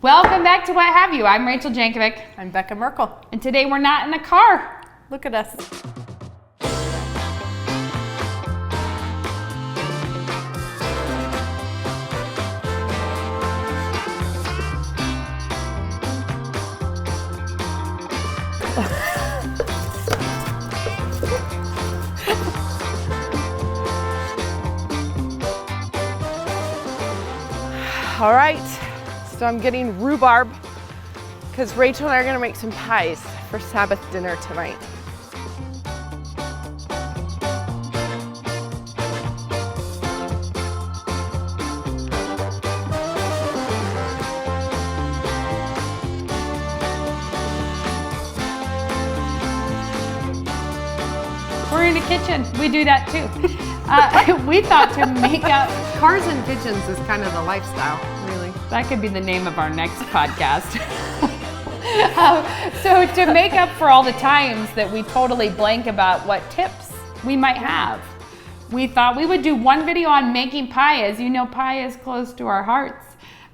Welcome back to What Have You. I'm Rachel Jankovic. I'm Becca Merkel. And today we're not in a car. Look at us. All right, so I'm getting rhubarb because Rachel and I are gonna make some pies for Sabbath dinner tonight. We're in the kitchen. We do that too. We thought to make up. Cars and kitchens is kind of the lifestyle, really. That could be the name of our next podcast. So to make up for all the times that we totally blank about what tips we might have, we thought we would do one video on making pie. As you know, pie is close to our hearts.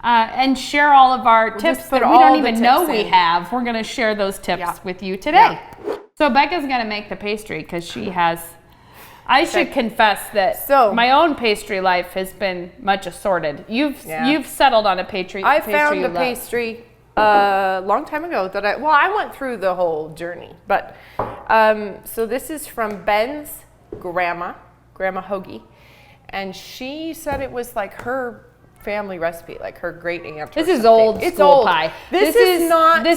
And share all of our tips that we don't even know we have. We're gonna share those tips with you today. Yeah. So Becca's gonna make the pastry because she has, I should confess that my own pastry life has been much assorted. You've settled on a pastry. I found a pastry a long time ago that I went through the whole journey. But so this is from Ben's Grandma Hoagie, and she said it was like her family recipe, like her great aunt. This is old school pie. This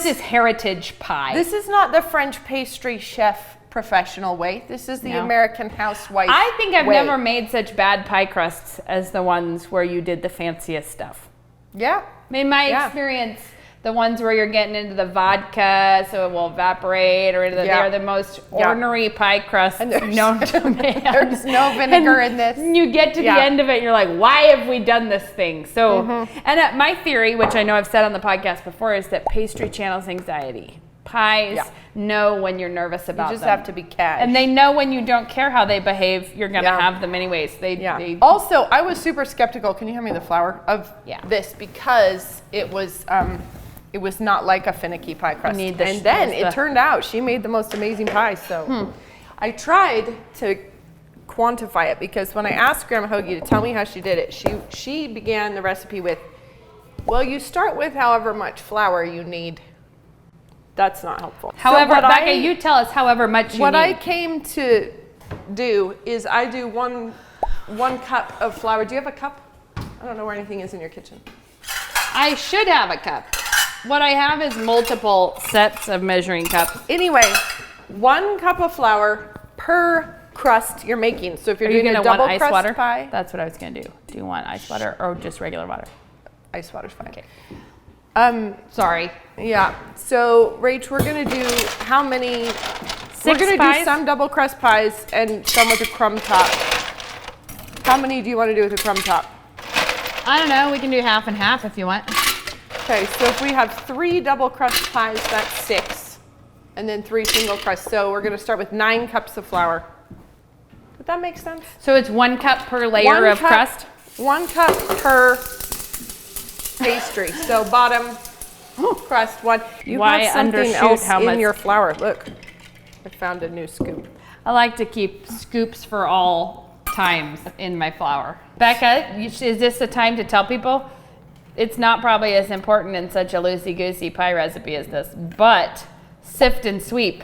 is heritage pie. This is not the French pastry chef professional way. This is the American housewife I think I've way. never made such bad pie crusts as the ones where you did the fanciest stuff. Yeah. In my experience, the ones where you're getting into the vodka so it will evaporate, or they're the most ordinary pie crusts known to man. There's no vinegar in this. You get to the end of it and you're like, why have we done this thing? So, and my theory, which I know I've said on the podcast before, is that pastry channels anxiety. Pies know when you're nervous about them. You just have to be cash. And they know when you don't care how they behave, you're going to have them anyways. They Also, I was super skeptical. Can you hand me the flour of this? Because it was not like a finicky pie crust. And then it turned out she made the most amazing pie. So I tried to quantify it, because when I asked Grandma Hoagie to tell me how she did it, she began the recipe with, well, you start with however much flour you need. That's not helpful. However, Becca, you tell us however much you need. What I came to do is I do one cup of flour. Do you have a cup? I don't know where anything is in your kitchen. I should have a cup. What I have is multiple sets of measuring cups. Anyway, 1 cup of flour per crust you're making. So if you're doing a double crust water? pie. That's what I was going to do. Do you want ice water or just regular water? Ice water's fine. Okay. Sorry. Yeah. So, Rach, we're going to do how many? 6 we're going to pies? do some double crust pies and some with a crumb top. How many do you want to do with a crumb top? I don't know. We can do half and half if you want. Okay, so if we have 3 double crust pies, that's 6. And then 3 single crust. So we're going to start with 9 cups of flour. Did that make sense? So it's 1 cup per layer of crust? 1 cup per pastry. So bottom crust 1. You have something else in your flour. Look, I found a new scoop. I like to keep scoops for all times in my flour. Becca, is this a time to tell people? It's not probably as important in such a loosey-goosey pie recipe as this, but sift and sweep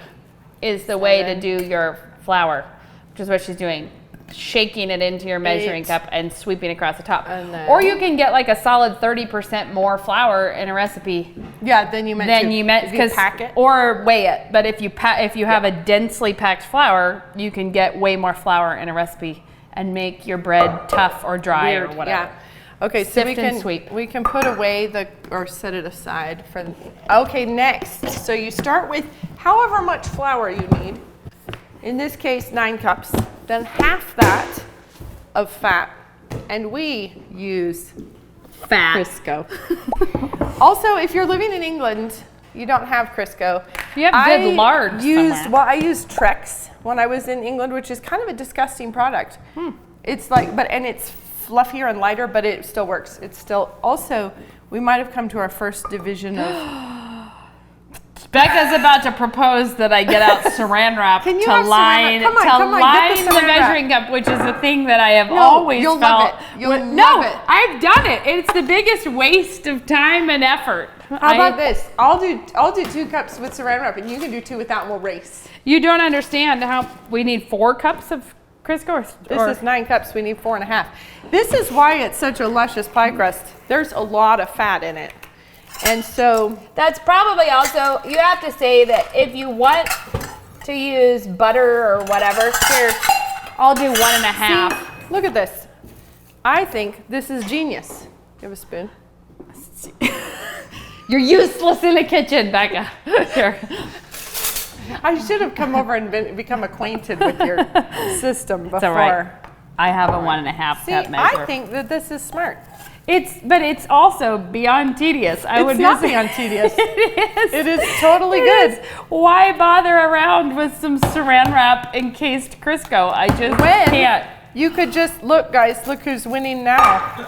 is the way to do your flour, which is what she's doing. Shaking it into your measuring cup and sweeping across the top. Or you can get like a solid 30% more flour in a recipe. Yeah, than you meant because pack it. Or weigh it. But if you have a densely packed flour, you can get way more flour in a recipe and make your bread tough or dry or whatever. Yeah. Okay, so we can put away or set it aside for okay, next. So you start with however much flour you need. In this case, 9 cups. Then half that of fat. And we use Fat. Crisco. Also, if you're living in England, you don't have Crisco. You have good lard somewhere. Well, I used Trex when I was in England, which is kind of a disgusting product. It's like, and it's fluffier and lighter, but it still works. It's still, also, we might have come to our first division of... Becca's about to propose that I get out saran wrap to line the measuring cup, which is a thing that I have always felt. Love it. You'll love it. I've done it. It's the biggest waste of time and effort. How about this? I'll do 2 cups with saran wrap, and you can do 2 without, and we'll race. You don't understand how we need 4 cups of Crisco. This is 9 cups. We need 4.5. This is why it's such a luscious pie crust. There's a lot of fat in it. And so that's probably also, you have to say that if you want to use butter or whatever, here, I'll do 1.5. See, look at this. I think this is genius. You have a spoon? You're useless in the kitchen, Becca. Here. I should have come over and become acquainted with your system before. All right. I have a 1.5 cup measure. I think that this is smart. But it's also beyond tedious. It's not beyond tedious. It is. It is totally good. Why bother around with some saran wrap encased Crisco? I just can't. You could just, look guys, look who's winning now.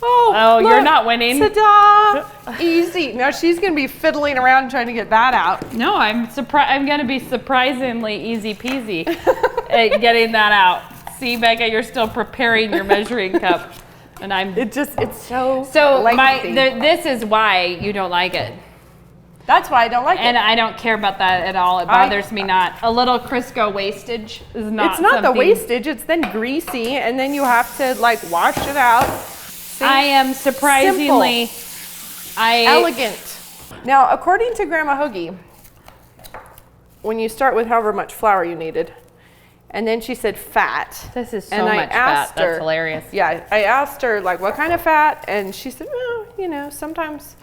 Oh, you're not winning. Ta-da! Easy. Now she's going to be fiddling around trying to get that out. No, I'm going to be surprisingly easy peasy at getting that out. See, Becca, you're still preparing your measuring cup. And it's so this is why you don't like it. That's why I don't like it. And I don't care about that at all. It bothers me not. A little Crisco wastage is not. It's not the wastage. It's then greasy, and then you have to like wash it out. See? I am surprisingly elegant. Now, according to Grandma Hoagie, when you start with however much flour you needed. And then she said fat. This is so much fat. That's hilarious. Yeah, I asked her like what kind of fat, and she said, well, you know, sometimes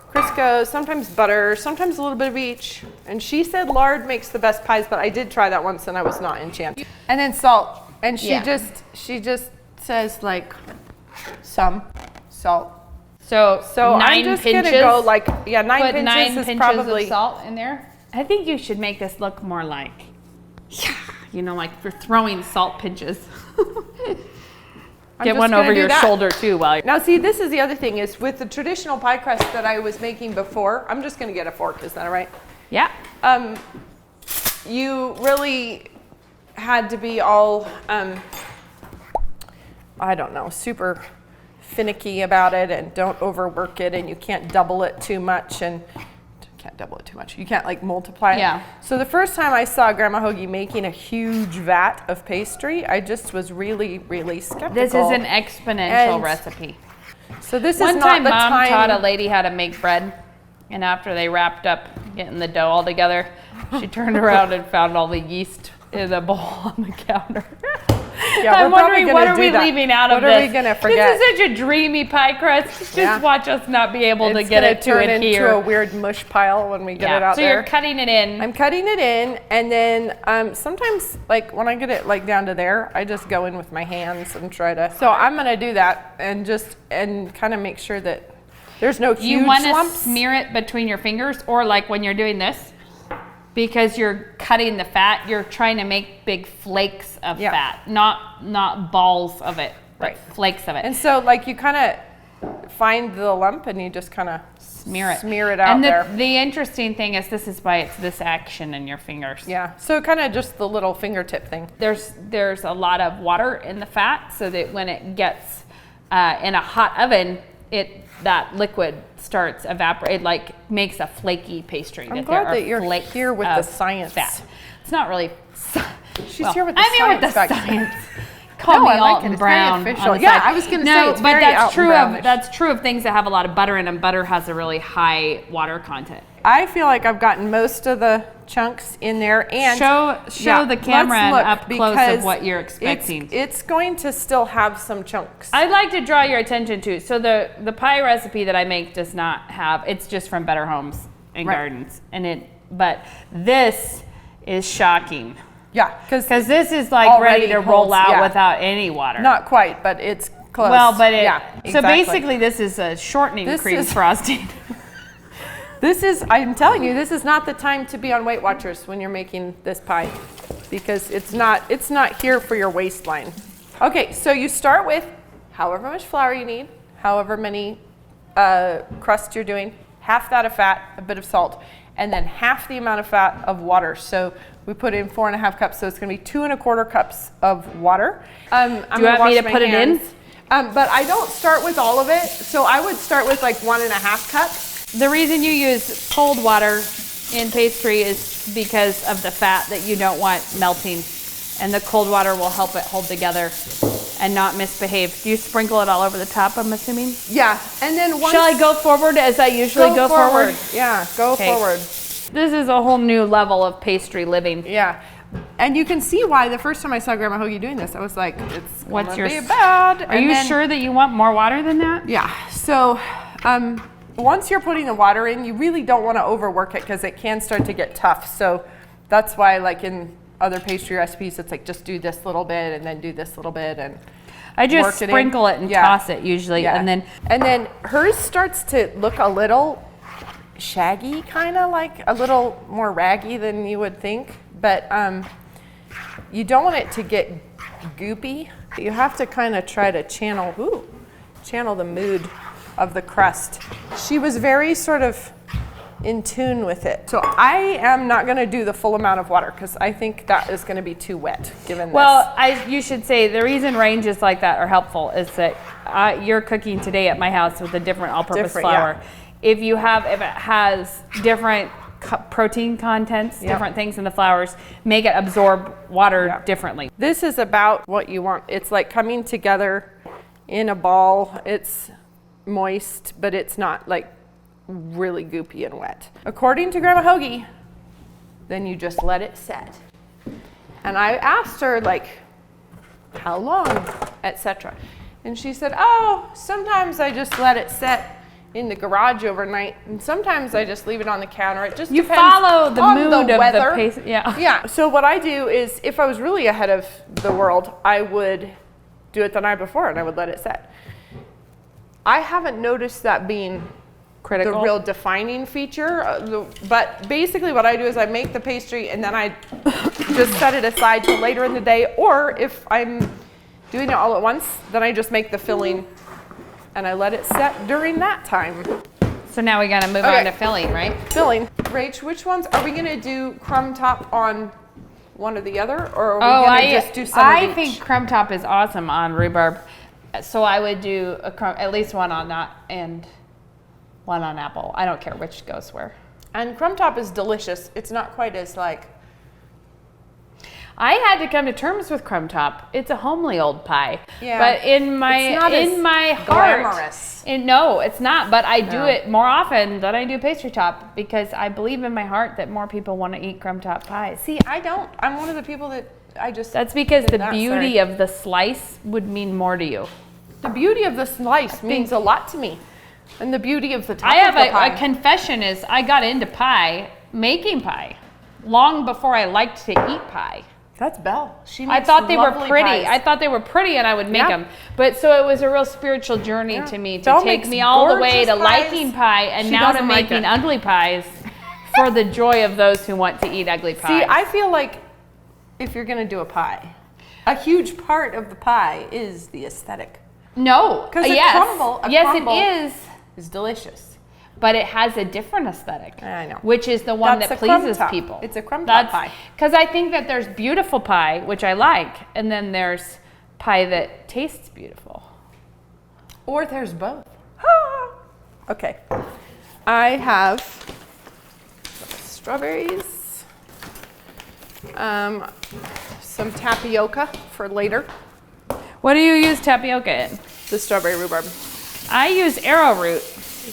Crisco, sometimes butter, sometimes a little bit of each. And she said lard makes the best pies, but I did try that once and I was not enchanted. And then salt, and she just says like some salt. So 9 I'm just pinches. Gonna go like 9 put pinches 9 is pinches probably of salt in there. I think you should make this look more like. You know, like for throwing salt pinches. Get one over your shoulder too while you're... Now see, this is the other thing is with the traditional pie crust that I was making before, I'm just gonna get a fork, is that all right? Yeah. You really had to be all, I don't know, super finicky about it and don't overwork it, and you can't double it too much, and you can't like multiply it. Yeah. So the first time I saw Grandma Hoagie making a huge vat of pastry, I just was really, really skeptical. This is an exponential recipe. So this One is not the time time. Mom taught a lady how to make bread, and after they wrapped up getting the dough all together, she turned around and found all the yeast in a bowl on the counter. Yeah, I'm wondering what are we leaving out of this? What are we gonna forget? This is such a dreamy pie crust. Just watch us not be able to get it to adhere. It's gonna turn into a weird mush pile when we get it out there. So you're cutting it in. I'm cutting it in, and then sometimes, like when I get it like down to there, I just go in with my hands and try to. So I'm gonna do that and kind of make sure that there's no huge You want to lumps. smear it between your fingers, or like when you're doing this. Because you're cutting the fat, you're trying to make big flakes of fat, not balls of it, but flakes of it. And so like you kind of find the lump and you just kind of smear it out there. And the interesting thing is this is why it's this action in your fingers. Yeah, so kind of just the little fingertip thing. There's a lot of water in the fat, so that when it gets in a hot oven, that liquid starts evaporate, like makes a flaky pastry. I'm glad that you're here with the science. Fat. It's not really. She's here with the science. I'm here with the science. Call me Alton Brown. Yeah, I was going to say it's but very that's true of things that have a lot of butter in them. Butter has a really high water content. I feel like I've gotten most of the chunks in there, and show the camera up close of what you're expecting. It's going to still have some chunks. I'd like to draw your attention to, so the pie recipe that I make does not have, it's just from Better Homes and Gardens, but this is shocking. Yeah, because this is like ready to roll out without any water. Not quite, but it's close. Well, but exactly. So basically this is a shortening cream frosting. I'm telling you, this is not the time to be on Weight Watchers when you're making this pie, because it's not here for your waistline. Okay, so you start with however much flour you need, however many crust you're doing, half that of fat, a bit of salt, and then half the amount of fat of water. So we put in 4.5 cups, so it's gonna be 2.25 cups of water. Do you want me to put it in? But I don't start with all of it, so I would start with like 1.5 cups. The reason you use cold water in pastry is because of the fat that you don't want melting, and the cold water will help it hold together and not misbehave. Do you sprinkle it all over the top, I'm assuming? Yeah, and then once... Shall I go forward as I usually go forward? Yeah, go forward. This is a whole new level of pastry living. Yeah, and you can see why the first time I saw Grandma Hoagie doing this, I was like, it's gonna be bad. Are you sure that you want more water than that? Yeah, so once you're putting the water in, you really don't want to overwork it because it can start to get tough. So that's why, like in other pastry recipes, it's like just do this little bit and then do this little bit, and I just sprinkle it and toss it usually, and then hers starts to look a little shaggy, kind of like a little more raggy than you would think, but you don't want it to get goopy. You have to kind of try to channel the mood of the crust. She was very sort of in tune with it. So I am not going to do the full amount of water because I think that is going to be too wet given this. Well, you should say the reason ranges like that are helpful is that you're cooking today at my house with a different all-purpose flour. Yeah. If it has different protein contents, different things in the flours, make it absorb water differently. This is about what you want. It's like coming together in a ball. It's moist, but it's not like really goopy and wet. According to Grandma Hoagie, then you just let it set. And I asked her like, how long, etc. And she said, oh, sometimes I just let it set in the garage overnight, and sometimes I just leave it on the counter. It just depends follow the on mood the weather. Of the pace. Yeah. So what I do is, if I was really ahead of the world, I would do it the night before and I would let it set. I haven't noticed that being critical, the real defining feature. But basically what I do is I make the pastry and then I just set it aside till later in the day. Or if I'm doing it all at once, then I just make the filling and I let it set during that time. So now we gotta move on to filling, right? Filling. Rach, which ones are we gonna do crumb top on one or the other, or are we gonna just do some of each? I think crumb top is awesome on rhubarb. So I would do at least one on that and one on apple. I don't care which goes where. And crumb top is delicious. It's not quite as like... I had to come to terms with crumb top. It's a homely old pie. Yeah. But in my heart, glamorous. No, it's not. But I do it more often than I do pastry top because I believe in my heart that more people want to eat crumb top pies. See, I don't. I'm one of the people that I just... That's because the beauty of the slice would mean more to you. The beauty of the slice means a lot to me. And the beauty of the top I have of the pie. a confession is I got into making pie, long before I liked to eat pie. That's Belle. I thought they were pretty. Pies. I thought they were pretty and I would make them. But so it was a real spiritual journey to me to take me all the way to liking pie and now to making ugly pies for the joy of those who want to eat ugly pies. See, I feel like if you're going to do a pie, a huge part of the pie is the aesthetic. No. Because crumble is delicious. But it has a different aesthetic. I know. Which is the one that pleases people. It's a crumb top pie. Because I think that there's beautiful pie, which I like, and then there's pie that tastes beautiful. Or there's both. Okay. I have strawberries, some tapioca for later. What do you use tapioca in? The strawberry rhubarb. I use arrowroot.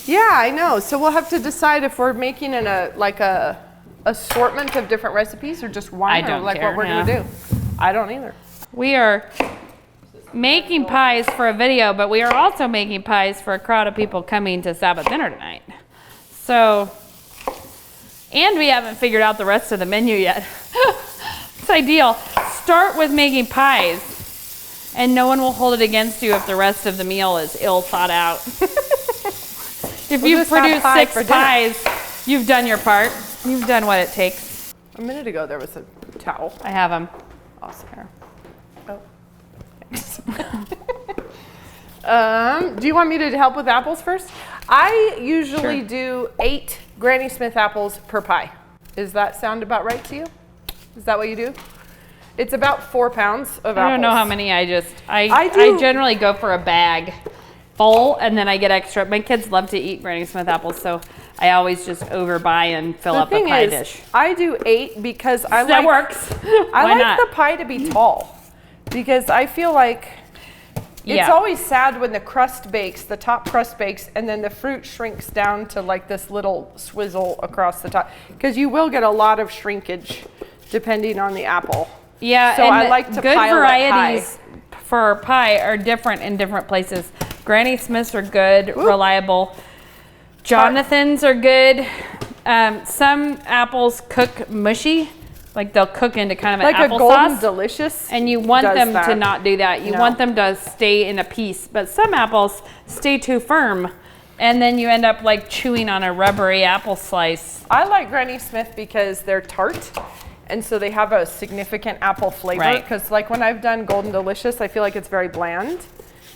Yeah, I know. So we'll have to decide if we're making a assortment of different recipes or just one, or like what we're gonna do. I don't either. We are making pies for a video, but we are also making pies for a crowd of people coming to Sabbath dinner tonight. So, and we haven't figured out the rest of the menu yet. It's ideal. Start with making pies, and no one will hold it against you if the rest of the meal is ill thought out. If you've produced 6 pies, you've done your part. You've done what it takes. A minute ago, there was a towel. I have them. Awesome. Oh. Do you want me to help with apples first? I usually do 8 Granny Smith apples per pie. Does that sound about right to you? Is that what you do? It's about 4 pounds of apples. I don't know how many I generally go for a bag full, and then I get extra. My kids love to eat Granny Smith apples, so I always just overbuy and fill up a pie dish. I do 8 because that works. I like the pie to be tall, because I feel like it's always sad when the crust bakes, the top crust bakes, and then the fruit shrinks down to like this little swizzle across the top, because you will get a lot of shrinkage depending on the apple. Yeah, so I like to good pile varieties for pie are different in different places. Granny Smiths are good, reliable. Jonathan's are good. Some apples cook mushy, like they'll cook into kind of an like applesauce. Like a Golden Delicious. And you want them to not do that. You want them to stay in a piece. But some apples stay too firm, and then you end up like chewing on a rubbery apple slice. I like Granny Smith because they're tart. And so they have a significant apple flavor. Because like when I've done Golden Delicious, I feel like it's very bland.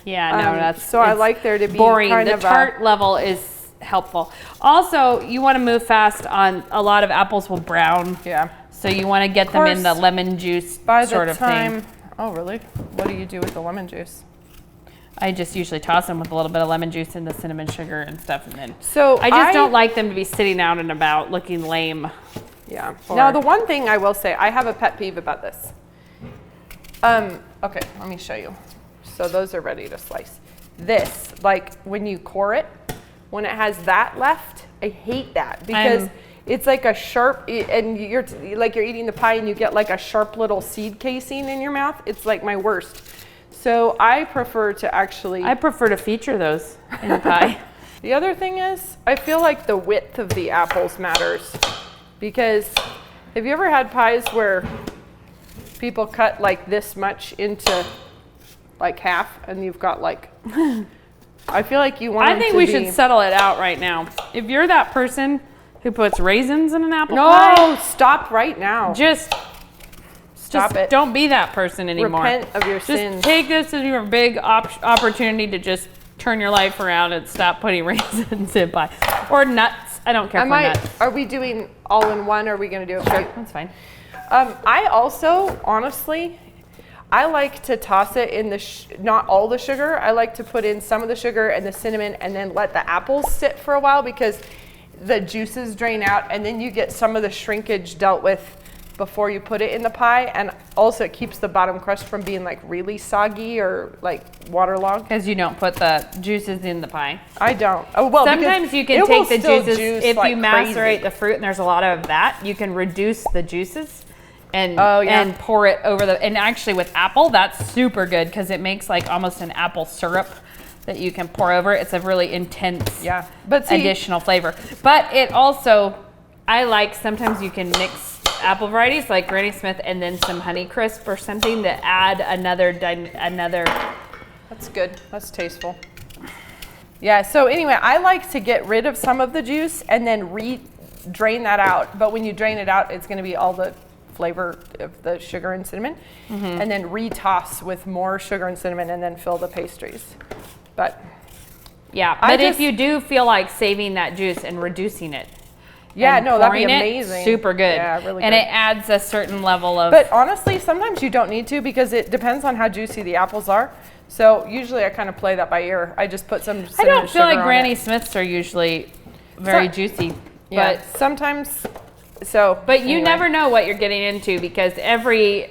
Yeah, no, that's so I like there to be boring. Kind the of tart level is helpful. Also, you want to move fast on a lot of apples will brown. Yeah. So you want to get them in the lemon juice sort of thing. Oh, really? What do you do with the lemon juice? I just usually toss them with a little bit of lemon juice and the cinnamon sugar and stuff, and then. So I just don't like them to be sitting out and about looking lame. Yeah. Now the one thing I will say, I have a pet peeve about this. Okay, let me show you. So those are ready to slice. This, like when you core it, when it has that left, I hate that because it's like a sharp, and you're eating the pie and you get like a sharp little seed casing in your mouth. It's like my worst. So I prefer to feature those in the pie. The other thing is, I feel like the width of the apples matters. Because have you ever had pies where people cut like this much into like half, and you've got like, I feel like you want I think we should settle it out right now. If you're that person who puts raisins in an apple pie. No, stop right now. Just stop it. Don't be that person anymore. Repent of your sins. Just take this as your big opportunity to just turn your life around and stop putting raisins in pie. Or nuts. I don't care for nuts. Are we doing all in one, or are we going to do it? Sure, that's fine. I also, honestly, I like to toss it in not all the sugar. I like to put in some of the sugar and the cinnamon and then let the apples sit for a while, because the juices drain out and then you get some of the shrinkage dealt with before you put it in the pie. And also it keeps the bottom crust from being like really soggy or like waterlogged. Because you don't put the juices in the pie. I don't. Oh, well, sometimes you can take the juices, if like you macerate the fruit and there's a lot of that, you can reduce the juices and pour it over and actually with apple, that's super good because it makes like almost an apple syrup that you can pour over. It's a really intense additional flavor. But it also, I like, sometimes you can mix apple varieties like Granny Smith and then some Honey Crisp or something to add another. That's good. That's tasteful. Yeah, so anyway, I like to get rid of some of the juice and then drain that out. But when you drain it out, it's going to be all the flavor of the sugar and cinnamon. And then retoss with more sugar and cinnamon and then fill the pastries. But if you do feel like saving that juice and reducing it, that'd be amazing. Super good. Yeah, really good. And it adds a certain level of. But honestly, sometimes you don't need to because it depends on how juicy the apples are. So usually I kind of play that by ear. I just put some cinnamon I don't feel like Granny it. Smiths are usually very juicy. Yeah, but sometimes. So. But you never know what you're getting into because every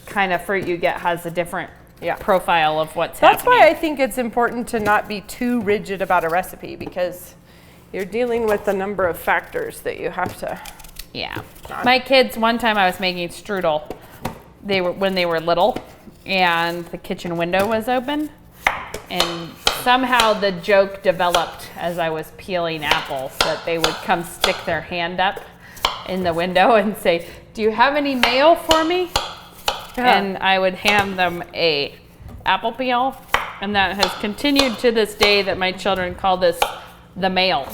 kind of fruit you get has a different profile of what's happening. That's why I think it's important to not be too rigid about a recipe, because you're dealing with a number of factors that you have to. Yeah. My kids, one time I was making strudel. When they were little, and the kitchen window was open, and somehow the joke developed as I was peeling apples that they would come stick their hand up in the window and say, "Do you have any mail for me?" And I would hand them a apple peel, and that has continued to this day that my children call this the mail.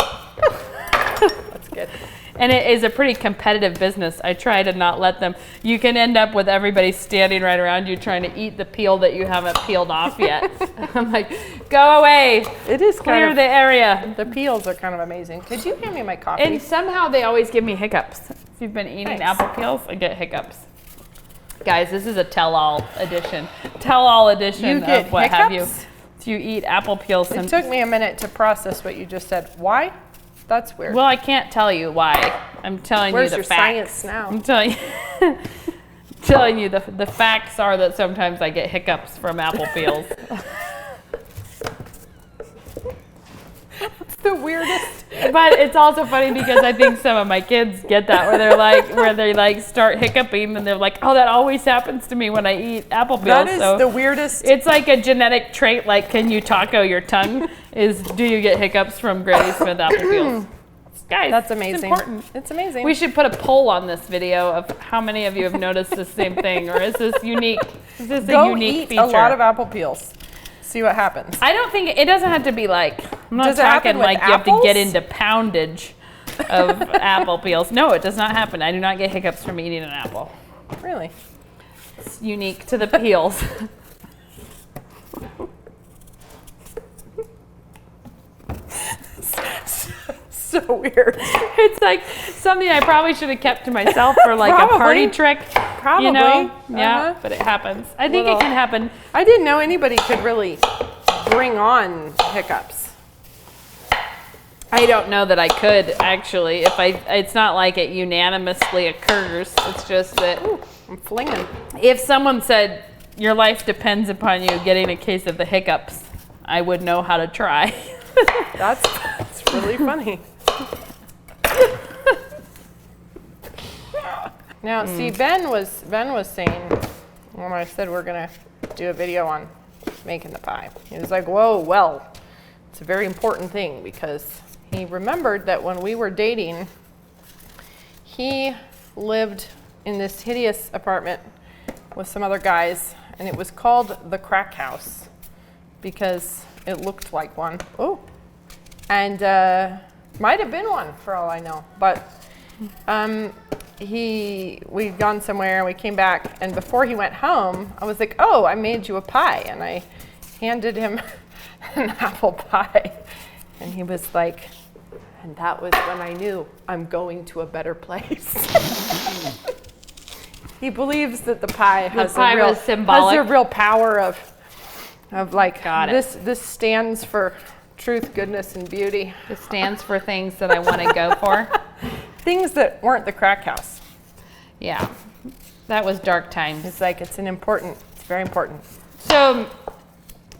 Good. And it is a pretty competitive business. I try to not let them. You can end up with everybody standing right around you trying to eat the peel that you haven't peeled off yet. I'm like, go away. It is clear the area. The peels are kind of amazing. Could you hand me my coffee? And somehow they always give me hiccups. If you've been eating apple peels, I get hiccups. Guys, this is a tell-all edition. Tell-all edition of what hiccups? have you. So you eat apple peels. It took me a minute to process what you just said. Why? That's weird. Well, I can't tell you why. I'm telling you the facts. Where's your science now? I'm telling you the facts are that sometimes I get hiccups from apple peels. It's the weirdest. But it's also funny because I think some of my kids get that where they start hiccuping and they're like, oh, that always happens to me when I eat apple peels. That is the weirdest. It's like a genetic trait, like can you taco your tongue? Do you get hiccups from Granny Smith apple peels? Guys, that's amazing. It's important. It's amazing. We should put a poll on this video of how many of you have noticed the same thing, or is this unique? Is this a unique feature? Go eat a lot of apple peels. See what happens. I don't think it doesn't have to be like. I'm not Does it talking happen with like you have to apples? get into poundage of apple peels. No, it does not happen. I do not get hiccups from eating an apple. Really? It's unique to the peels. So weird. It's like something I probably should have kept to myself for like a party trick. Probably. You know? Yeah, but it happens. I think it can happen. I didn't know anybody could really bring on hiccups. I don't know that I could actually. It's not like it unanimously occurs. It's just that I'm flinging. If someone said your life depends upon you getting a case of the hiccups, I would know how to try. That's really funny. Now, see, Ben was saying when I said we're gonna do a video on making the pie, he was like, "Whoa, well, it's a very important thing," because he remembered that when we were dating, he lived in this hideous apartment with some other guys, and it was called the Crack House because it looked like one. Oh, and might have been one for all I know, but we'd gone somewhere and we came back, and before he went home, I was like, "Oh, I made you a pie," and I handed him an apple pie, and he was like, and that was when I knew I'm going to a better place. He believes that the pie has a real power of like, this stands for truth, goodness, and beauty. It stands for things that I want to go for. Things that weren't the Crack House. Yeah, that was dark times. It's like, it's very important. So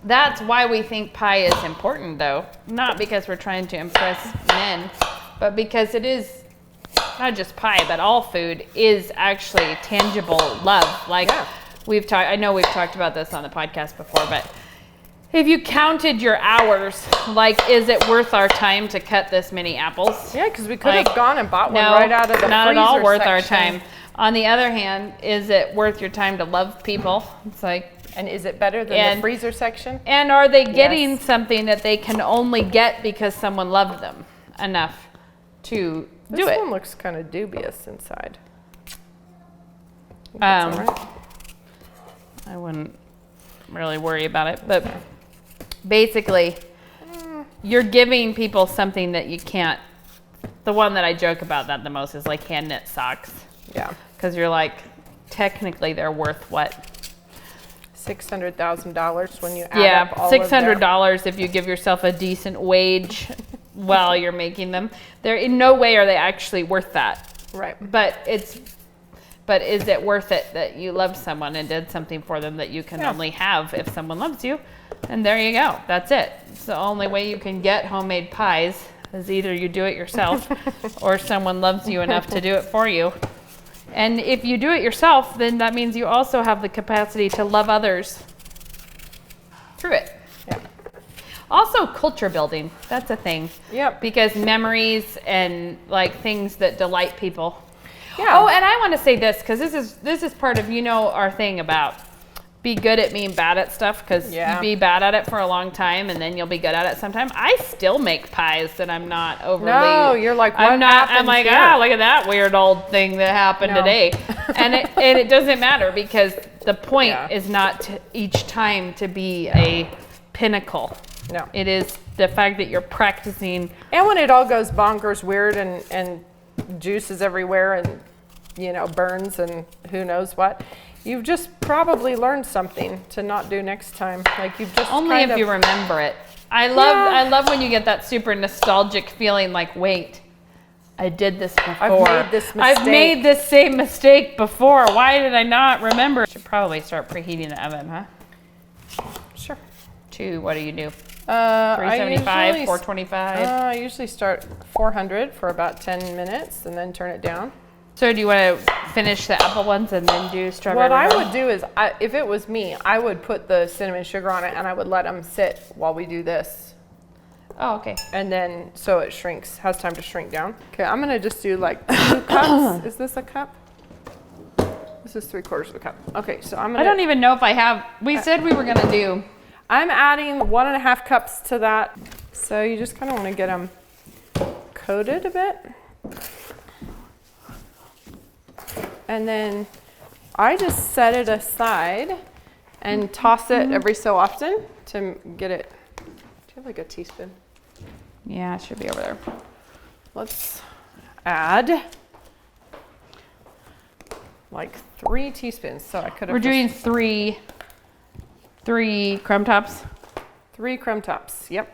that's why we think pie is important, though. Not because we're trying to impress men, but because it is not just pie, but all food is actually tangible love. Like I know we've talked about this on the podcast before, but if you counted your hours, like, is it worth our time to cut this many apples? Yeah, because we could have gone and bought one right out of the freezer not at all worth section. our time. On the other hand, is it worth your time to love people? It's like, and is it better than the freezer section? And are they getting something that they can only get because someone loved them enough to do it? This one looks kind of dubious inside. I wouldn't really worry about it, but basically, you're giving people something that you can't. The one that I joke about that the most is like hand knit socks. Yeah. Because you're like, technically they're worth what? $600,000 when you add up all of $600 if you give yourself a decent wage while you're making them. They're in no way are they actually worth that. Right. But is it worth it that you loved someone and did something for them that you can only have if someone loves you? And there you go. That's it. It's the only way you can get homemade pies is either you do it yourself or someone loves you enough to do it for you. And if you do it yourself, then that means you also have the capacity to love others through it. Yeah. Also, culture building. That's a thing. Yep. Because memories and like things that delight people. Yeah. Oh, and I want to say this because this is part of our thing about be good at being bad at stuff, because you be bad at it for a long time and then you'll be good at it sometime. I still make pies that I'm not overly. No, you're like, what I'm like, here? Look at that weird old thing that happened today. And it doesn't matter, because the point is not to each time to be a pinnacle. No. It is the fact that you're practicing. And when it all goes bonkers weird and juice is everywhere and, you know, burns and who knows what, you've just probably learned something to not do next time. Like you've just only if you remember it. I love when you get that super nostalgic feeling, like, wait, I did this before. I've made this mistake. I've made this same mistake before. Why did I not remember? I should probably start preheating the oven, huh? Sure. To, what do you do? 375, 425? I usually start 400 for about 10 minutes and then turn it down. So do you want to finish the apple ones and then do strawberry? What I would do is, if it was me, I would put the cinnamon sugar on it and I would let them sit while we do this. Oh, okay. And then, so it shrinks, has time to shrink down. Okay, I'm gonna just do like 2 cups. Is this a cup? This is 3/4 of a cup. Okay, so I'm gonna. I don't even know if I have, we said we were gonna do. I'm adding 1.5 cups to that. So you just kind of want to get them coated a bit. And then I just set it aside and toss it every so often to get it. Do you have like a teaspoon? Yeah, it should be over there. Let's add like 3 teaspoons. So I could have. We're doing three crumb tops. 3 crumb tops, yep.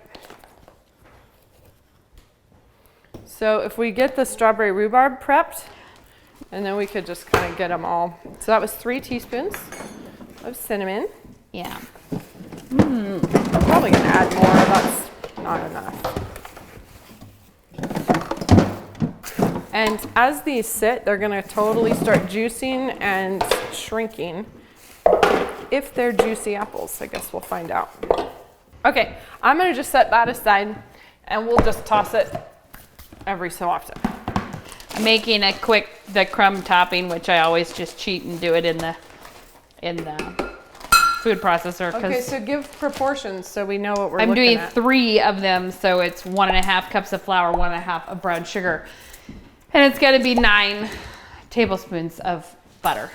So if we get the strawberry rhubarb prepped, and then we could just kind of get them all. So that was 3 teaspoons of cinnamon. Yeah. I'm probably gonna add more, that's not enough. And as these sit, they're gonna totally start juicing and shrinking. If they're juicy apples, I guess we'll find out. Okay, I'm gonna just set that aside and we'll just toss it every so often. I'm making the crumb topping, which I always just cheat and do it in the food processor. Okay, so give proportions so we know what we're looking at. I'm doing 3 of them, so it's 1.5 cups of flour, 1.5 of brown sugar. And it's gonna be 9 tablespoons of butter.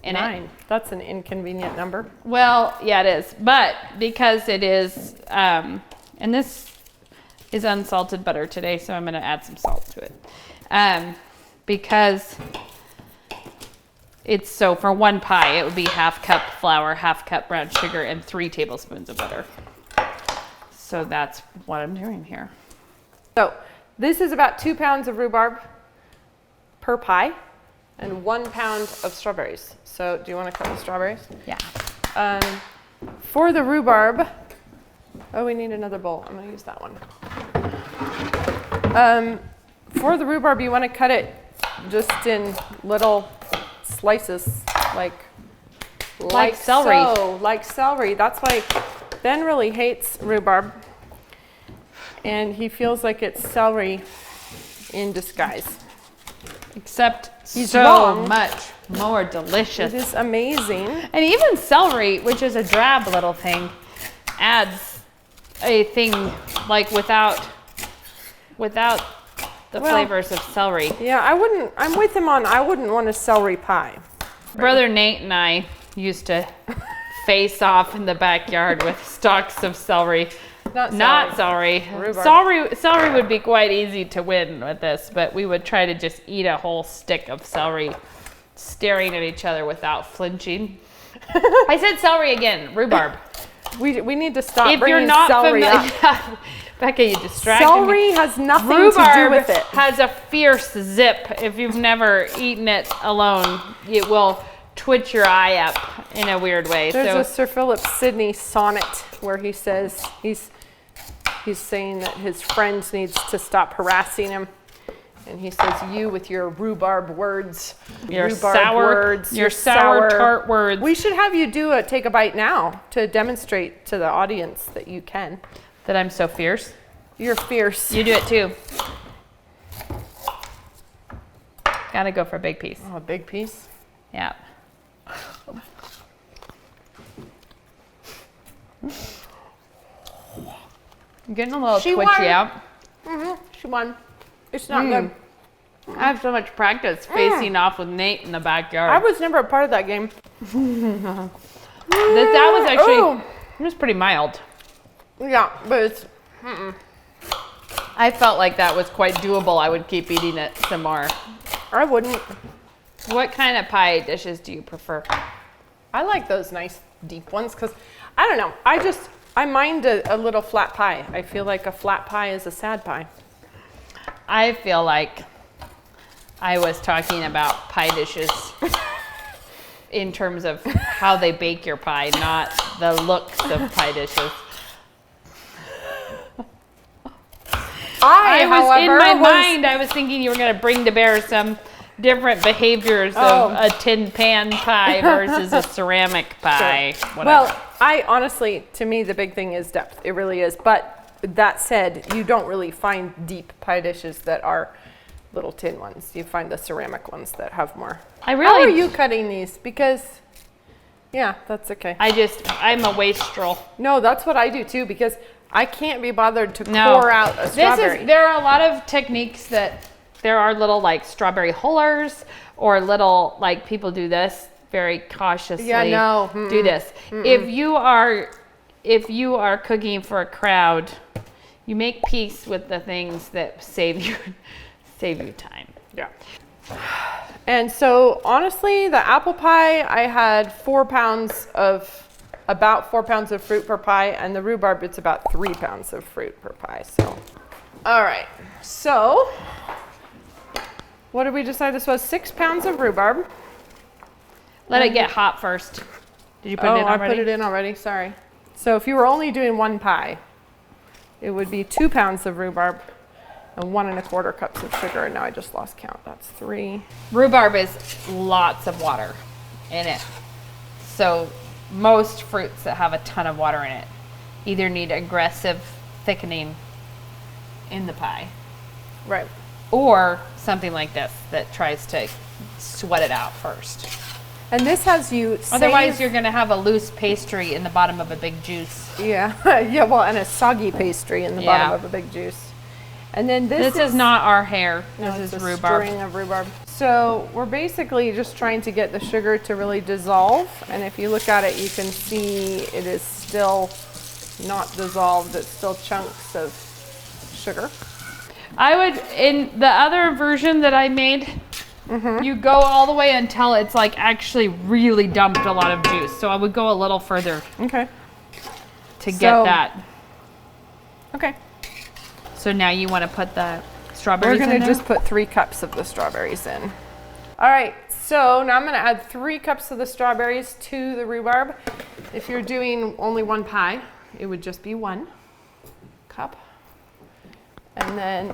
9. That's an inconvenient number. Well, yeah, it is. But because it is, and this is unsalted butter today, so I'm going to add some salt to it. Because it's so, for 1 pie, it would be 1/2 cup flour, 1/2 cup brown sugar, and 3 tablespoons of butter. So that's what I'm doing here. So this is about 2 pounds of rhubarb per pie. And 1 pound of strawberries. So do you want to cut the strawberries? Yeah. For the rhubarb, oh, we need another bowl. I'm going to use that one. For the rhubarb, you want to cut it just in little slices, like celery. Like celery. That's why Ben really hates rhubarb. And he feels like it's celery in disguise. Except he's so wrong. Much more delicious. It is amazing. And even celery, which is a drab little thing, adds a thing like without the flavors of celery. Yeah, I'm with him on, I wouldn't want a celery pie. Brother Nate and I used to face off in the backyard with stalks of celery. Not celery. Celery would be quite easy to win with this, but we would try to just eat a whole stick of celery, staring at each other without flinching. I said celery again, rhubarb. We need to stop if bringing you're not celery familiar, up. Becca, you distracted Celery me. has nothing Rhubarb to do with it. Has a fierce zip. If you've never eaten it alone, it will twitch your eye up in a weird way. There's a Sir Philip Sidney sonnet where he says he's saying that his friend needs to stop harassing him. And he says, you with your rhubarb words, your rhubarb sour words, your sour tart words. We should have you take a bite now to demonstrate to the audience that you can. That I'm so fierce? You're fierce. You do it too. Gotta go for a big piece. Oh, a big piece? Yeah. I'm getting a little twitchy out. She won. It's not good. I have so much practice facing off with Nate in the backyard. I was never a part of that game. That was actually, it was pretty mild. Yeah, but it's, I felt like that was quite doable. I would keep eating it some more. I wouldn't. What kind of pie dishes do you prefer? I like those nice deep ones because, I don't know, I mind a little flat pie. I feel like a flat pie is a sad pie. I feel like I was talking about pie dishes in terms of how they bake your pie, not the looks of pie dishes. I was thinking you were going to bring to bear some different behaviors of a tin pan pie versus a ceramic pie. Sure. Well, I honestly, to me, the big thing is depth. It really is. But that said, you don't really find deep pie dishes that are little tin ones. You find the ceramic ones that have more. How are you cutting these? Because, yeah, that's okay. I'm a wastrel. No, that's what I do too, because I can't be bothered to pour out a strawberry. There are a lot of techniques that there are little like strawberry hullers or little like people do this very cautiously. Yeah, no. Do this. If you are cooking for a crowd, you make peace with the things that save you time. Yeah. And so honestly, the apple pie, I had about 4 pounds of fruit per pie, and the rhubarb, it's about 3 pounds of fruit per pie. So, all right. So, what did we decide this was? 6 pounds of rhubarb. Let it get hot first. Did you put it in already? I put it in already. Sorry. So if you were only doing one pie, it would be 2 pounds of rhubarb and 1 1/4 cups of sugar. And now I just lost count. That's 3. Rhubarb is lots of water in it. So most fruits that have a ton of water in it either need aggressive thickening in the pie. Right. Or something like this that tries to sweat it out first. And this has you Otherwise, you're going to have a loose pastry in the bottom of a big juice. Yeah. Yeah, well, and a soggy pastry in the bottom of a big juice. And then this is not our hair. This is rhubarb. String of rhubarb. So we're basically just trying to get the sugar to really dissolve. And if you look at it, you can see it is still not dissolved. It's still chunks of sugar. In the other version that I made, you go all the way until it's like actually really dumped a lot of juice. So I would go a little further. Okay. To get that. Okay. So now you want to put the strawberries in there? We're going to just put 3 cups of the strawberries in. All right. So now I'm going to add 3 cups of the strawberries to the rhubarb. If you're doing only one pie, it would just be 1 cup. And then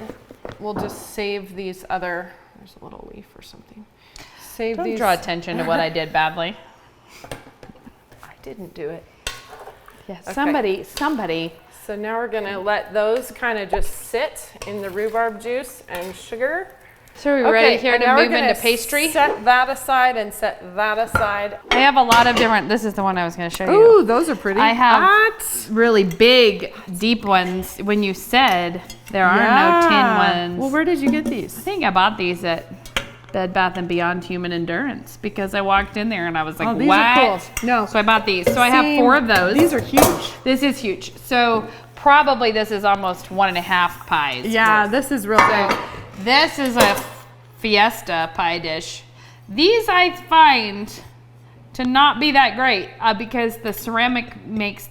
we'll just save these other, there's a little leaf or something. Don't draw attention to what I did badly. I didn't do it. Yes, okay. Somebody. So now we're gonna let those kind of just sit in the rhubarb juice and sugar. So are we ready here to move into pastry? Set that aside and set that aside. I have a lot of different, this is the one I was gonna show you. Ooh, those are pretty. I have really big, deep ones. When you said there are no tin ones. Well, where did you get these? I think I bought these at Bed Bath & Beyond Human Endurance because I walked in there and I was like, these what? Are cool. No. So I bought these. So I have 4 of those. These are huge. This is huge. So probably this is almost 1.5 pies. Yeah, this is real big. This is a Fiesta pie dish. These I find to not be that great because the ceramic makes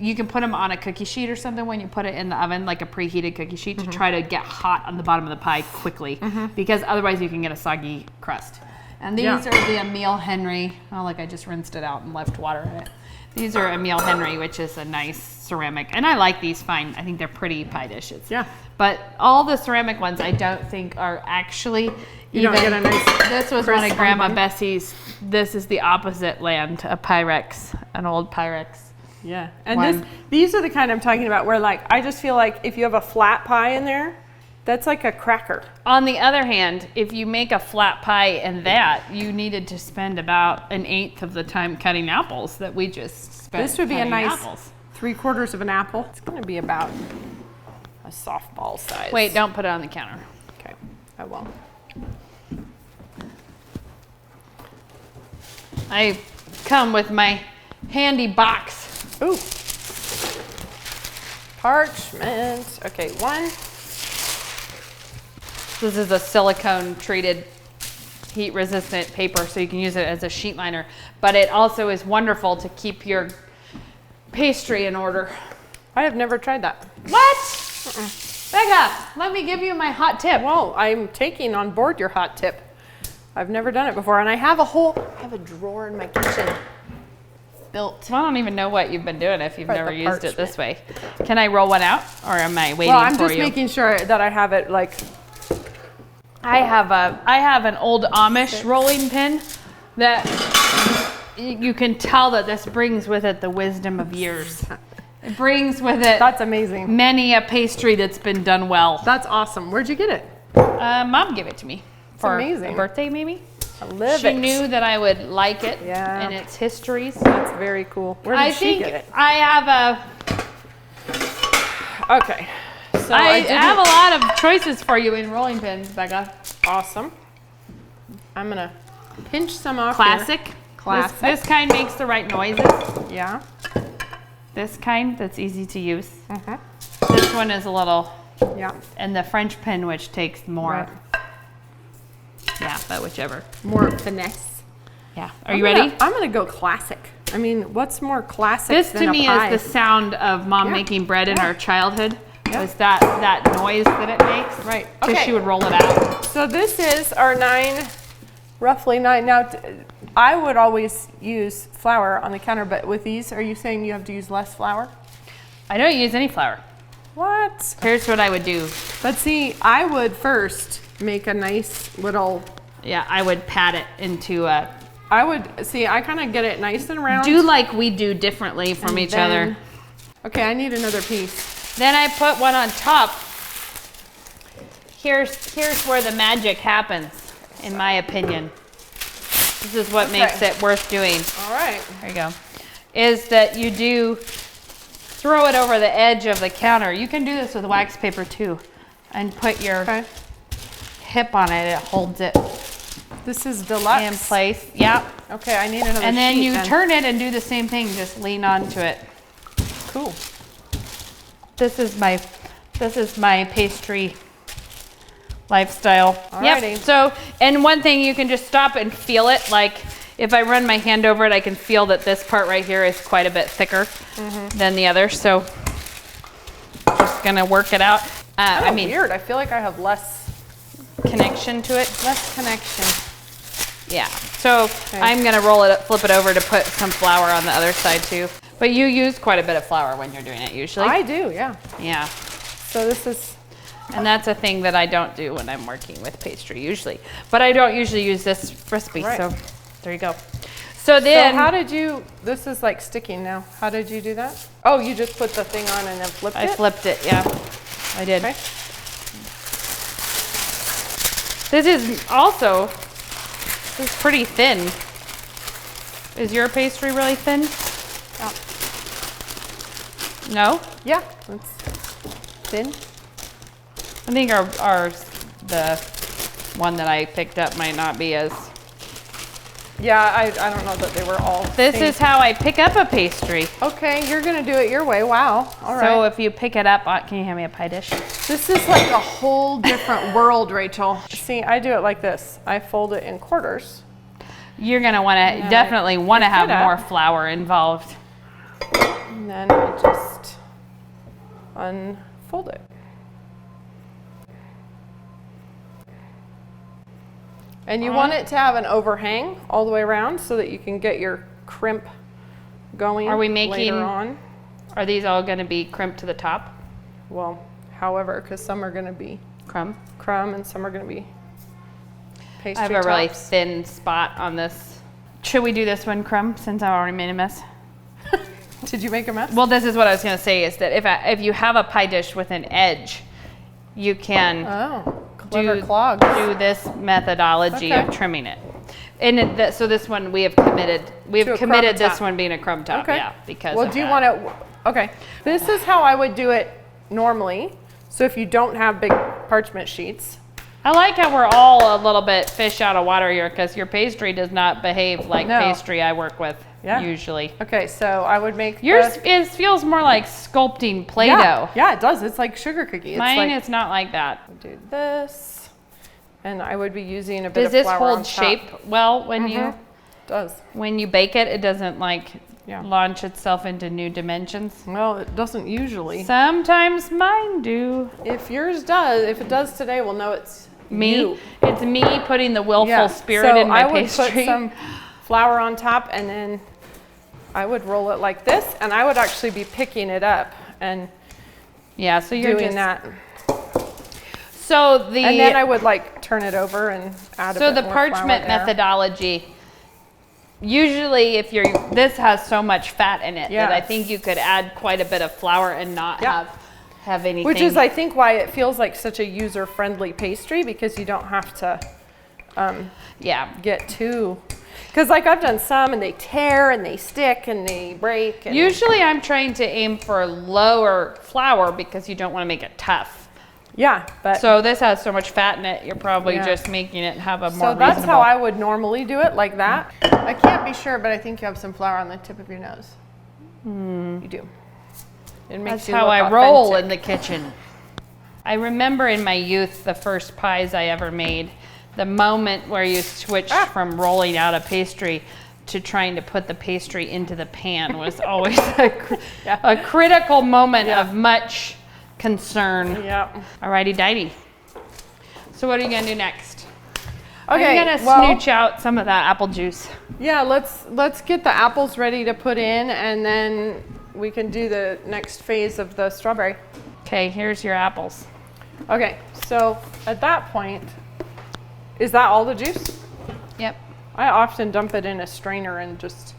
you can put them on a cookie sheet or something when you put it in the oven, like a preheated cookie sheet, to try to get hot on the bottom of the pie quickly, because otherwise you can get a soggy crust. And these are the Emile Henry. Oh, like I just rinsed it out and left water in it. These are Emile Henry, which is a nice ceramic, and I like these fine. I think they're pretty pie dishes. Yeah. But all the ceramic ones I don't think are actually You don't get a nice. This was one of Grandma Bessie's. This is the opposite land, a Pyrex, an old Pyrex. Yeah, and these are the kind I'm talking about where like I just feel like if you have a flat pie in there, that's like a cracker. On the other hand, if you make a flat pie in that, you needed to spend about 1/8 of the time cutting apples that we just spent. This would be a nice 3/4 of an apple. It's gonna be about a softball size. Wait, don't put it on the counter. Okay, I won't. I come with my handy box. Ooh. Parchment. Okay, 1. This is a silicone treated heat resistant paper, so you can use it as a sheet liner, but it also is wonderful to keep your pastry in order. I have never tried that. What? Becca, let me give you my hot tip. Well, I'm taking on board your hot tip. I've never done it before, and I have a drawer in my kitchen built. I don't even know what you've been doing if you've never used it this way. Can I roll one out, or am I waiting for you? Well, I'm just making sure that I have it like. I have an old Amish rolling pin that you can tell that this brings with it the wisdom of years. It brings with it. That's amazing. Many a pastry that's been done well. That's awesome. Where'd you get it? Mom gave it to me for amazing. a birthday, maybe. I live She it. knew that I would like it Yeah. and its histories. That's very cool. Where did she get it? I have Okay. So I have a lot of choices for you in rolling pins, Becca. Awesome. I'm gonna pinch some off. Classic. Here. Classic. This kind makes the right noises. Yeah. This kind that's easy to use. Mm-hmm. This one is a little. Yeah. And the French pin, which takes more. Right. Yeah, but whichever. More finesse. Yeah. Are you ready? I'm gonna go classic. I mean, what's more classic This than to me a pie? is the sound of Mom making bread in our childhood. Was that noise that it makes? Right. So Okay. she would roll it out. So this is our roughly 9. Now, I would always use flour on the counter, but with these, are you saying you have to use less flour? I don't use any flour. What? Here's what I would do. But see, I would first make a nice little. Yeah, I would pat it into a. I kind of get it nice and round. Do like we do differently from each other. Okay, I need another piece. Then I put one on top. Here's where the magic happens, in my opinion. This is what makes it worth doing. All right. There you go. Is that you do throw it over the edge of the counter. You can do this with wax paper too, and put your hip on it. It holds it This is deluxe. in place. Yep. Okay, I need another And then sheet you turn it and do the same thing. Just lean onto it. Cool. This is my pastry lifestyle. Alrighty. Yep. So, and one thing, you can just stop and feel it. Like if I run my hand over it, I can feel that this part right here is quite a bit thicker than the other. So just gonna work it out. I mean, weird. I feel like I have less connection to it. less connection. Yeah. So I'm gonna roll it up, flip it over to put some flour on the other side too. But you use quite a bit of flour when you're doing it usually. I do, yeah. Yeah. So this is. And that's a thing that I don't do when I'm working with pastry usually. But I don't usually use this recipe, so there you go. So then. So how did you, this is like sticking now. How did you do that? Oh, you just put the thing on and then flipped it? I flipped it, yeah. I did. Okay. This is also, this is pretty thin. Is your pastry really thin? Oh. No? Yeah, it's thin. I think the one that I picked up might not be as. Yeah, I don't know that they were all. This same. is how I pick up a pastry. Okay, you're gonna do it your way. Wow. All right. So if you pick it up, can you hand me a pie dish? This is like a whole different world, Rachel. See, I do it like this. I fold it in quarters. You're gonna want to definitely want to have more flour involved. And then I just unfold it. And you want it to have an overhang all the way around so that you can get your crimp going. Are we making? Later on? Are these all going to be crimped to the top? Well, however, because some are going to be crumb and some are going to be pastry I have a really thin spot on this. Should we do this one crumb since I already made a mess? Did you make a mess? Well, this is what I was going to say is that if you have a pie dish with an edge, you can do this methodology of trimming it. So this one we have committed. We have committed this one being a crumb top. Okay. Yeah, because. Well, do you want it? Okay, this is how I would do it normally. So if you don't have big parchment sheets. I like how we're all a little bit fish out of water here because your pastry does not behave like pastry I work with usually. Okay, so I would make yours. It feels more like sculpting Play-Doh. Yeah, it does. It's like sugar cookie. Mine, it's not like that. I'll do this, and I would be using a bit of flour on top. Does this hold shape well when you? It does. When you bake it, it doesn't like launch itself into new dimensions. Well, it doesn't usually. Sometimes mine do. If yours does, if it does today, we'll know it's me. It's me putting the willful spirit in my pastry. So I would put some flour on top, and then I would roll it like this, and I would actually be picking it up and so you're doing that. So and then I would like turn it over and add a bit more flour. So the parchment methodology. Usually, if this has so much fat in it that I think you could add quite a bit of flour and not have anything. Which is, I think, why it feels like such a user-friendly pastry, because you don't have to get too. Because like I've done some and they tear and they stick and they break. And usually I'm trying to aim for lower flour because you don't want to make it tough. Yeah, but so this has so much fat in it, you're probably just making it have a more So that's how I would normally do it, like that. I can't be sure, but I think you have some flour on the tip of your nose. You do. It makes That's how I roll in the kitchen. I remember in my youth, the first pies I ever made, the moment where you switched from rolling out a pastry to trying to put the pastry into the pan was always a critical moment of much concern. Yeah. Alrighty, dighty. So what are you gonna do next? Okay, I'm gonna snooch out some of that apple juice. Yeah, let's get the apples ready to put in, and then we can do the next phase of the strawberry. Okay, here's your apples. Okay, so at that point, is that all the juice? Yep. I often dump it in a strainer and just,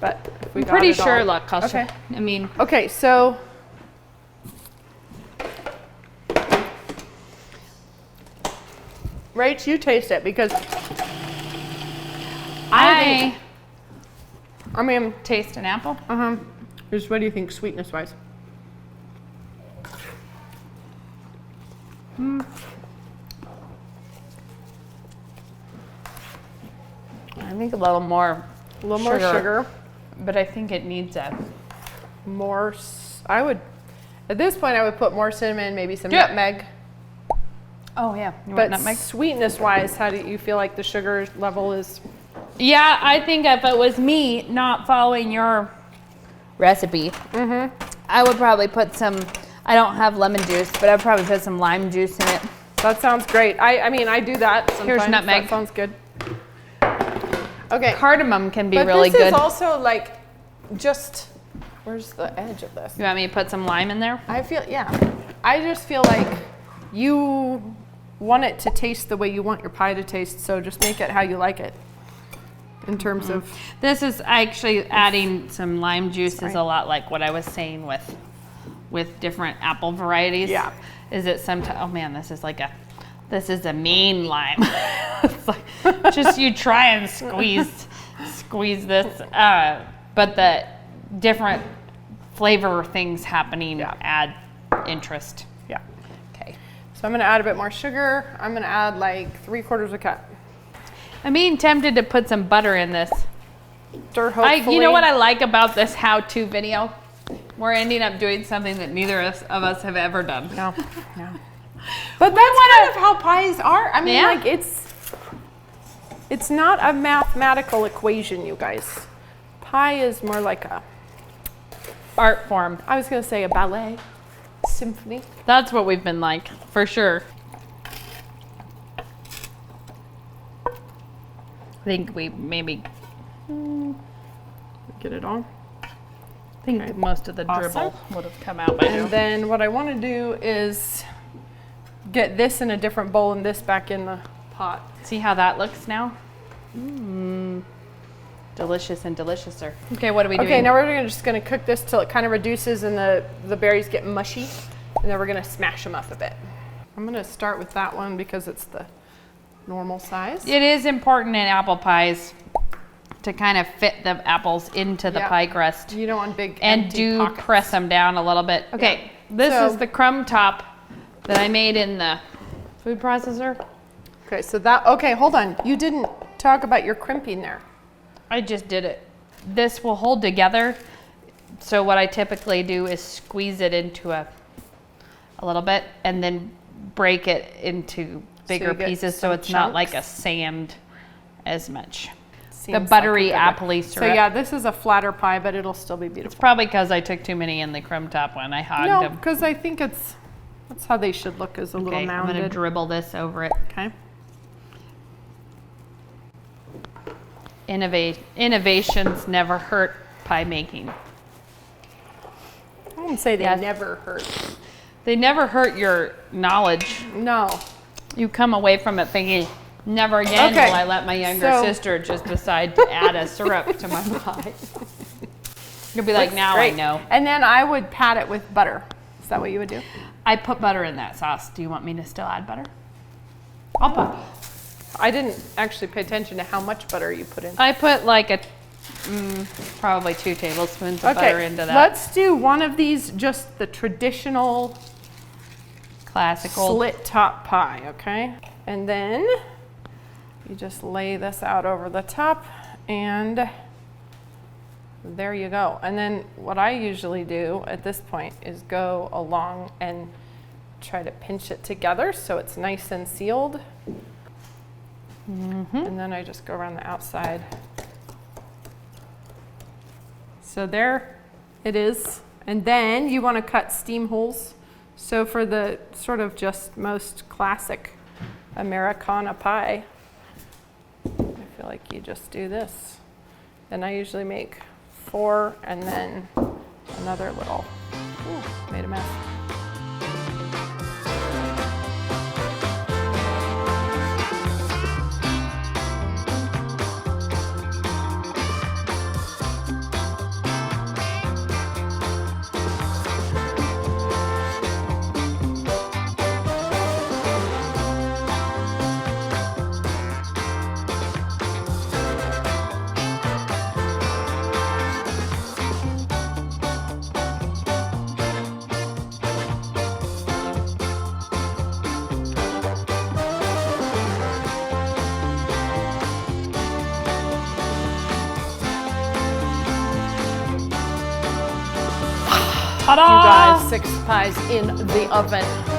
but if we I'm pretty sure, look, okay. I mean. Okay, so. Rach, you taste it, because I mean, taste an apple. Just what do you think, sweetness wise? I think a little more sugar, but I think it needs more. I would, at this point, I would put more cinnamon, maybe some nutmeg. Oh yeah, but nutmeg? Sweetness wise, how do you feel like the sugar level is? Yeah, I think if it was me not following your recipe, I would probably put some. I don't have lemon juice, but I'd probably put some lime juice in it. That sounds great. I mean, I do that sometimes. Here's nutmeg. That sounds good. Okay. Cardamom can be really good. But this is also like, just, where's the edge of this? You want me to put some lime in there? I just feel like you want it to taste the way you want your pie to taste, so just make it how you like it. In terms of. This is actually adding some lime juice is a lot like what I was saying with different apple varieties. Yeah. Is it sometimes, oh man, this is a mean lime. It's like, just you try and squeeze this, but the different flavor things happening add interest. Yeah. Okay. So I'm gonna add a bit more sugar. I'm gonna add like 3/4 cup. I'm being tempted to put some butter in this. Hopefully. You know what I like about this how-to video? We're ending up doing something that neither of us have ever done. No. But that's kind of how pies are. I mean, like it's not a mathematical equation, you guys. Pie is more like a art form. I was gonna say a ballet, symphony. That's what we've been like, for sure. I think we maybe get it all. I think most of the dribble would have come out by now. And then what I want to do is get this in a different bowl and this back in the pot. See how that looks now? Delicious and deliciouser. Okay, what are we doing? Okay, now we're just going to cook this till it kind of reduces and the berries get mushy. And then we're going to smash them up a bit. I'm going to start with that one because it's the normal size. It is important in apple pies to kind of fit the apples into the pie crust. You don't want big and empty pockets. Press them down a little bit. Okay, this is the crumb top that I made in the food processor. Okay, so that, okay, hold on. You didn't talk about your crimping there. I just did it. This will hold together. So what I typically do is squeeze it into a little bit and then break it into bigger pieces so it's not like a sand as much. The buttery appley syrup. So yeah, this is a flatter pie, but it'll still be beautiful. It's probably because I took too many in the crumb top one. I hogged them. No, because I think that's how they should look, as a little mounded. I'm going to dribble this over it. Okay. Innovations never hurt pie making. I wouldn't say they never hurt. They never hurt your knowledge. No. You come away from it thinking, never again will I let my younger sister just decide to add a syrup to my pie. You'll be like, now I know. And then I would pat it with butter. Is that what you would do? I put butter in that sauce. Do you want me to still add butter? I'll put. I didn't actually pay attention to how much butter you put in. I put like probably 2 tablespoons of butter into that. Let's do one of these, just the traditional classical slit top pie, okay? And then you just lay this out over the top, and there you go. And then what I usually do at this point is go along and try to pinch it together so it's nice and sealed. And then I just go around the outside. So there it is. And then you want to cut steam holes. So for the sort of just most classic Americana pie, I feel like you just do this. And I usually make 4 and then another little, made a mess. Ta-da! You guys, 6 pies in the oven.